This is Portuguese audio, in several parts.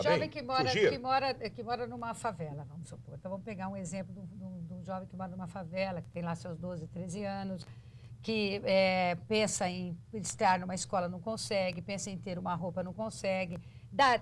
Tá jovem bem? que mora numa favela, vamos supor. Então, vamos pegar um exemplo de um jovem que mora numa favela, que tem lá seus 12, 13 anos, que pensa em estar numa escola, não consegue, pensa em ter uma roupa, não consegue,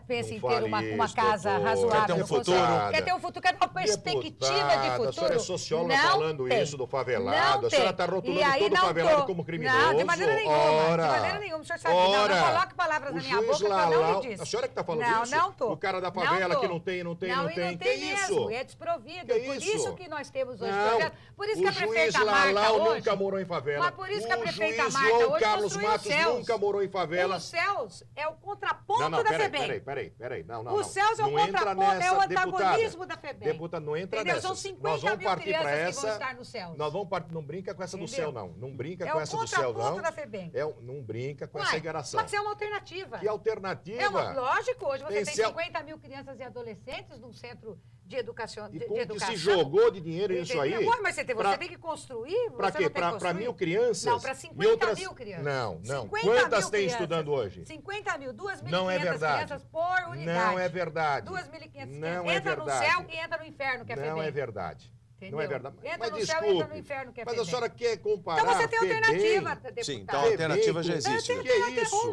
pensa Não em ter fale uma isso, casa doutora. razoável, Quer ter um não futuro. consegue. Quer ter um futuro, quer ter uma perspectiva de Deputada, futuro. a senhora é socióloga Não falando tem. isso do favelado. Não A senhora tem. está rotulando E aí todo não favelado tô. como criminoso. Não, de maneira nenhuma. Ora, De maneira nenhuma. O senhor sabe. Não coloque palavras na minha boca que eu não lhe disse. A senhora que está falando não, isso? Não tô. O cara da Não favela tô. que não tem. E não Que tem isso? mesmo. É desprovido. Que Por isso? isso que nós temos hoje Não, projeto. Por isso que a o juiz prefeita Marta Lalau hoje... nunca morou em favela. Mas por isso que a prefeita juiz Marta João hoje Carlos construiu Matos os céus. nunca morou em favela. Os céus é o contraponto Não, da FEBEM. peraí. Não. Os céus é o Não entra contraponto, é o nessa, antagonismo deputada. da FEBEM. Deputada, não entra Entendeu? nessa. São 50 Nós vamos mil partir para crianças que vão essa. estar nos céus. Nós vamos partir, não brinca com essa do Entendeu? céu, não. Não brinca É com o essa do céu, não. contraponto da FEBEM. Não brinca com Uai, essa enganação. Pode ser uma alternativa. Que alternativa? Lógico, hoje você Tem tem céu- 50 mil crianças e adolescentes num centro de educação. E De como que educação. se jogou de dinheiro nisso aí? Ué, mas você Pra- tem que construir. Para você quê? não tem que Para construir? 1.000 crianças? Não, para E 50 outras... mil crianças. Não. 50 Quantas mil tem crianças. estudando hoje? 50 mil, 2.500 Não é verdade. crianças por unidade. Não é verdade. 2.500 Não é entra no verdade. céu e entra no inferno, que é Não FEBEM. é verdade. Entendeu? Não é verdade. Entra Mas no desculpe, céu e entra no inferno, que é mas a FEBEM. senhora quer comparar Então você tem FEBEM? alternativa, deputado. Sim, então a alternativa já FEBEM, existe. né? que é isso?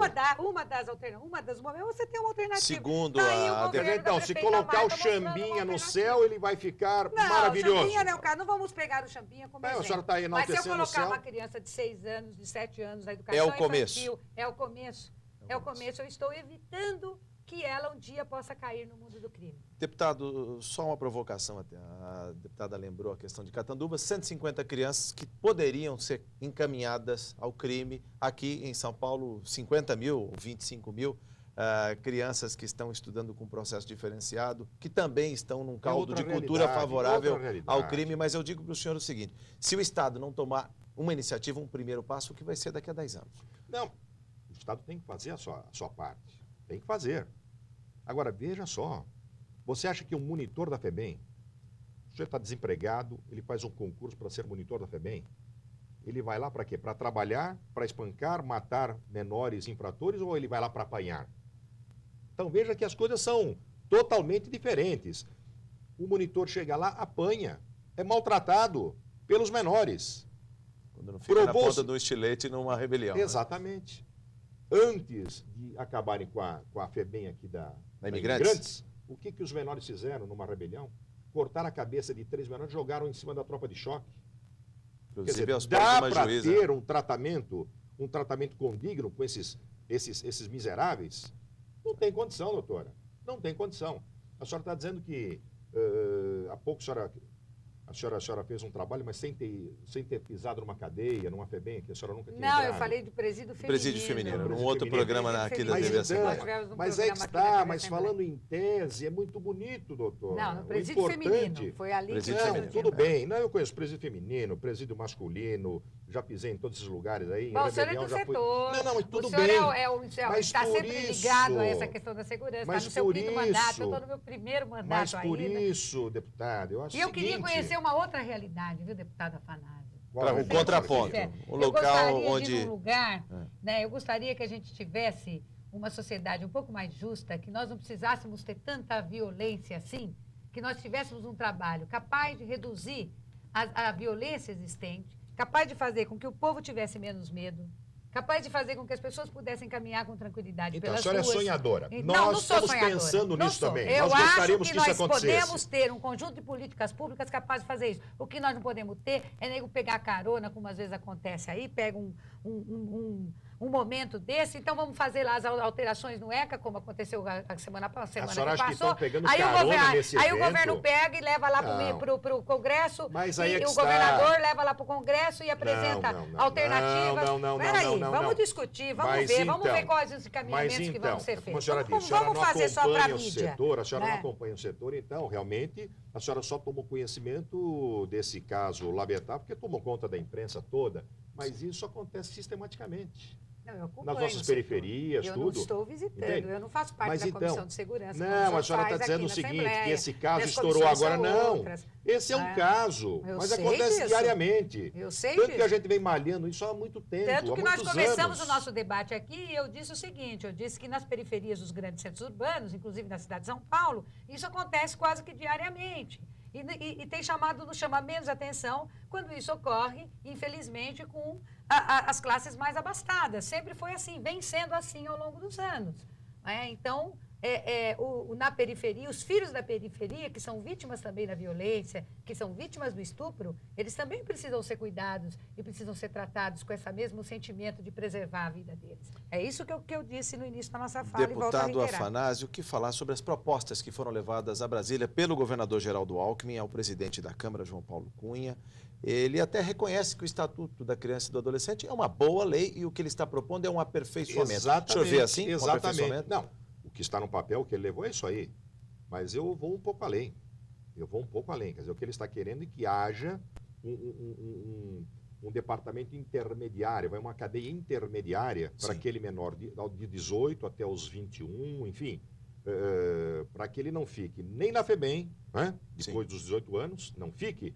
Uma das momentos você tem uma alternativa. Segundo Tá aí a o governo da Então, se prefeita colocar o Marta mostrando uma Xambinha no alternativa. céu, ele vai ficar Não, maravilhoso. Champinha, né, cara? Não vamos pegar o Champinha como Não, a exemplo. senhora tá aí Mas se eu enaltecendo o colocar céu. uma criança de 6 anos, de 7 anos na educação É o começo. infantil, é o começo. É o começo. Eu estou evitando que ela um dia possa cair no mundo do crime. Deputado, só uma provocação até. A deputada lembrou a questão de Catanduva, 150 crianças que poderiam ser encaminhadas ao crime. Aqui em São Paulo, 50 mil, 25 mil crianças que estão estudando com processo diferenciado, que também estão num caldo outra de cultura realidade, favorável outra realidade. ao crime. Mas eu digo para o senhor o seguinte, se o Estado não tomar uma iniciativa, um primeiro passo, o que vai ser daqui a 10 anos? Não, o Estado tem que fazer a sua parte. Tem que fazer. Agora, veja só. Você acha que um monitor da FEBEM, o senhor está desempregado, ele faz um concurso para ser monitor da FEBEM? Ele vai lá para quê? Para trabalhar, para espancar, matar menores infratores ou ele vai lá para apanhar? Então veja que as coisas são totalmente diferentes. O monitor chega lá, apanha, é maltratado pelos menores. Quando não fica na Provou-se- ponta do estilete numa rebelião. Né? Exatamente. Antes de acabarem com a FEBEM aqui da Imigrantes, o que os menores fizeram numa rebelião? Cortaram a cabeça de 3 menores e jogaram em cima da tropa de choque. Quer Inclusive dizer, aos pés de dá uma para juíza. ter um tratamento condigno com esses miseráveis? Não tem condição, doutora. Não tem condição. A senhora está dizendo que há pouco a senhora fez um trabalho, mas sem ter pisado numa cadeia, numa FEBEM, que a senhora nunca tinha Não, eu entrado. falei de presídio feminino. Presídio feminino, num Presídio outro feminino. programa aqui da Mas TV então, Assembleia. mas é que está, mas falando em tese, é muito bonito, doutor. Não, no O presídio importante- feminino. Foi ali Presídio que... Não, feminino. tudo bem. Não, eu conheço presídio feminino, presídio masculino, já pisei em todos esses lugares aí. em Bom, o senhor é rebelião, do já fui- setor. Não, mas tudo o senhor bem. está por sempre isso- ligado a essa questão da segurança. Está mas no seu por 5º mandato, isso- eu estou no meu 1º mandato Mas por ainda. isso, deputado, eu acho E eu o queria seguinte, conhecer uma outra realidade, viu, deputada Afanásio? qual Para é o a realidade, contraponto. querido? Um Eu local gostaria onde... de ir num lugar, né, eu gostaria que a gente tivesse uma sociedade um pouco mais justa, que nós não precisássemos ter tanta violência assim, que nós tivéssemos um trabalho capaz de reduzir a violência existente, capaz de fazer com que o povo tivesse menos medo, capaz de fazer com que as pessoas pudessem caminhar com tranquilidade Então, a pelas senhora é ruas. sonhadora. Não, Nós não sou estamos sonhadora. pensando Não nisso sou. também. Eu Nós acho gostaríamos que que isso nós acontecesse. podemos ter um conjunto de políticas públicas capazes de fazer isso. O que nós não podemos ter é nego pegar carona, como às vezes acontece aí, pega um momento desse, então vamos fazer lá as alterações no ECA, como aconteceu a semana A senhora que acha que passou. estão pegando Aí carona nesse o evento? governo pega e leva lá Não. para o Congresso, Mas aí e é que o está. governador leva lá para o Congresso e apresenta Não, alternativas. não, Peraí, não. vamos discutir, vamos Mas ver, vamos então, ver quais os encaminhamentos Mas que então, vão ser como a feitos. senhora disse, a senhora Vamos não fazer só para a acompanha o mídia. setor, a senhora né? não acompanha o setor, então, realmente, a senhora só tomou conhecimento desse caso lamentável, porque tomou conta da imprensa toda, mas isso acontece sistematicamente. Não, eu acompanho nas nossas o setor. periferias, Eu tudo. não estou visitando, Entende? eu não faço parte Mas da então, Comissão de Segurança. como Não, a senhor senhora está faz dizendo aqui o na seguinte, Assembleia. que esse caso Minhas estourou comissões agora, são não. outras. Esse é um caso, Eu mas sei acontece disso. diariamente. Eu sei Tanto que disso. a gente vem malhando isso há muito tempo, Tanto há que nós muitos começamos anos. o nosso debate aqui e eu disse o seguinte, eu disse que nas periferias dos grandes centros urbanos, inclusive na cidade de São Paulo, isso acontece quase que diariamente. E tem nos chama menos atenção quando isso ocorre, infelizmente, com as classes mais abastadas. Sempre foi assim, vem sendo assim ao longo dos anos. Então, na periferia, os filhos da periferia, que são vítimas também da violência, que são vítimas do estupro, eles também precisam ser cuidados e precisam ser tratados com esse mesmo sentimento de preservar a vida deles. É isso que eu disse no início da nossa fala e volto a Deputado reiterar. Afanásio, o que falar sobre as propostas que foram levadas a Brasília pelo governador Geraldo Alckmin ao presidente da Câmara, João Paulo Cunha? Ele até reconhece que o Estatuto da Criança e do Adolescente é uma boa lei e o que ele está propondo é um aperfeiçoamento. Exatamente. O senhor vê assim? Um Exatamente. aperfeiçoamento? Não, o que está no papel que ele levou é isso aí. Mas eu vou um pouco além. Quer dizer, o que ele está querendo é que haja um departamento intermediário, vai uma cadeia intermediária para Sim. aquele menor de 18 até os 21, enfim, para que ele não fique nem na FEBEM, né, depois dos 18 anos, não fique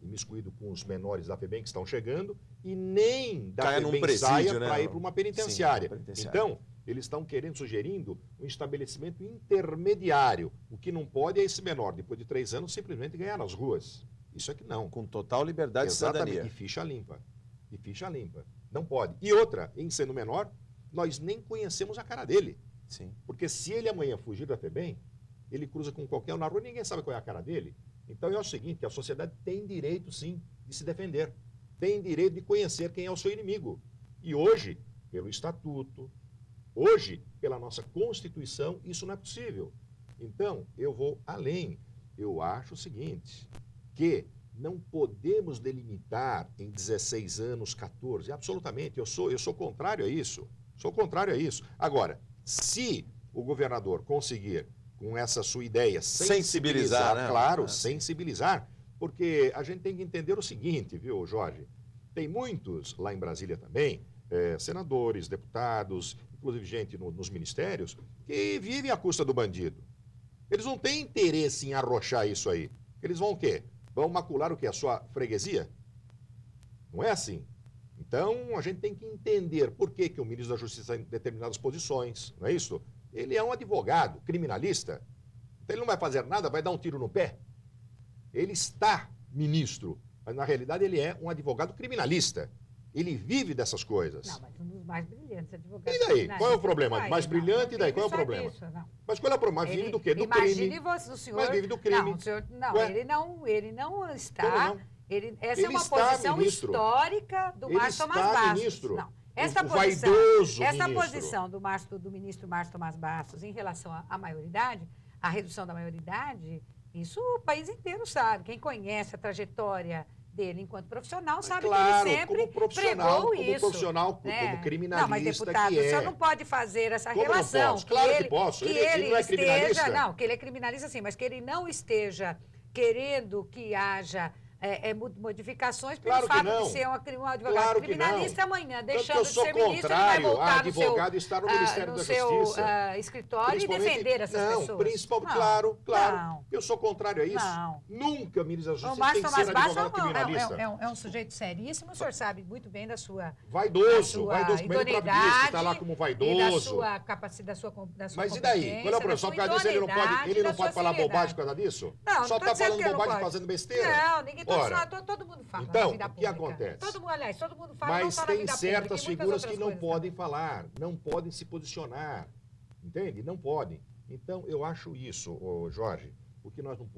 imiscuído com os menores da FEBEM que estão chegando, e nem da Caia num FEBEM presídio, saia né? para ir para uma penitenciária. Sim, uma penitenciária. Então, eles estão sugerindo um estabelecimento intermediário. O que não pode é esse menor, depois de 3 anos, simplesmente ganhar nas ruas. Isso é que não. Com total liberdade de Exatamente. cidadania. E ficha limpa. Não pode. E outra, em sendo menor, nós nem conhecemos a cara dele. Sim. Porque se ele amanhã fugir da FEBEM, ele cruza com qualquer um na rua e ninguém sabe qual é a cara dele. Então é o seguinte, a sociedade tem direito, sim, de se defender. Tem direito de conhecer quem é o seu inimigo. E hoje, pelo Estatuto, hoje, pela nossa Constituição, isso não é possível. Então, eu vou além. Eu acho o seguinte, que não podemos delimitar em 16 anos, 14, absolutamente, eu sou contrário a isso. Sou contrário a isso. Agora, se o governador conseguir, com essa sua ideia, Sensibilizar, né? claro, sensibilizar, porque a gente tem que entender o seguinte, viu, Jorge? Tem muitos lá em Brasília também, senadores, deputados, inclusive gente nos ministérios, que vivem à custa do bandido. Eles não têm interesse em arrochar isso aí. Eles vão o quê? Vão macular o quê? A sua freguesia? Não é assim. Então, a gente tem que entender por que o ministro da Justiça está em determinadas posições, não é isso? Ele é um advogado, criminalista. Então, ele não vai fazer nada, vai dar um tiro no pé. Ele está ministro, mas na realidade ele é um advogado criminalista. Ele vive dessas coisas. Não, mas um dos mais brilhantes advogados. E daí? Qual é o problema? Mais brilhante, e daí? Qual é o Só problema? disso, não. Mas qual é o problema? Mas vive do quê? Do Imagine crime. você, o senhor... Mas vive do crime. Não, o senhor, não, Ué? ele não está... Como não? Essa Ele é uma está, posição ministro. histórica do Ele Márcio Tomás está, Bastos. ministro. Não. Essa O posição, vaidoso essa ministro. posição do ministro Márcio Tomás Bastos em relação à maioridade, à redução da maioridade, isso o país inteiro sabe. Quem conhece a trajetória dele enquanto profissional sabe Claro, que ele sempre como profissional, pregou isso. como criminalista Não, mas deputado, que é. o senhor não pode fazer essa Como não relação. posso? Claro que posso. Ele não é criminalista? Não, que ele é criminalista sim, mas que ele não esteja querendo que haja modificações pelo Claro que fato não. de ser um advogado Claro que criminalista não. amanhã, Tanto que deixando eu de sou ser ministro, ele vai contrário voltar a no seu, advogado estar no Ministério da seu Justiça. escritório e Principalmente- defender essas não, pessoas. Principalmente, Não, claro. não. Eu sou contrário a isso. Não. Nunca o ministro da O Justiça Márcio tem que Tomás ser Bastos advogado criminalista. é um sujeito seríssimo, o senhor sabe muito bem da sua Vaidoso, da sua vaidoso, primeiro para idoneidade que está lá como e da vaidoso. sua capacidade, da sua Mas e daí? competência, Qual é o problema? da Só sua por causa disso ele não idoneidade, pode, ele da não pode sua falar seriedade. bobagem por causa disso? Não, não Só tô está dizendo falando que ele não bobagem pode. fazendo besteira? Não, ninguém Ora, todo mundo fala então, na vida o que pública. acontece? Todo mundo, aliás, todo mundo fala, Mas não só na tem vida certas pública, e muitas figuras outras que não coisas podem também. falar, não podem se posicionar. Entende? Não podem. Então, eu acho isso, ô Jorge, o que nós não podemos.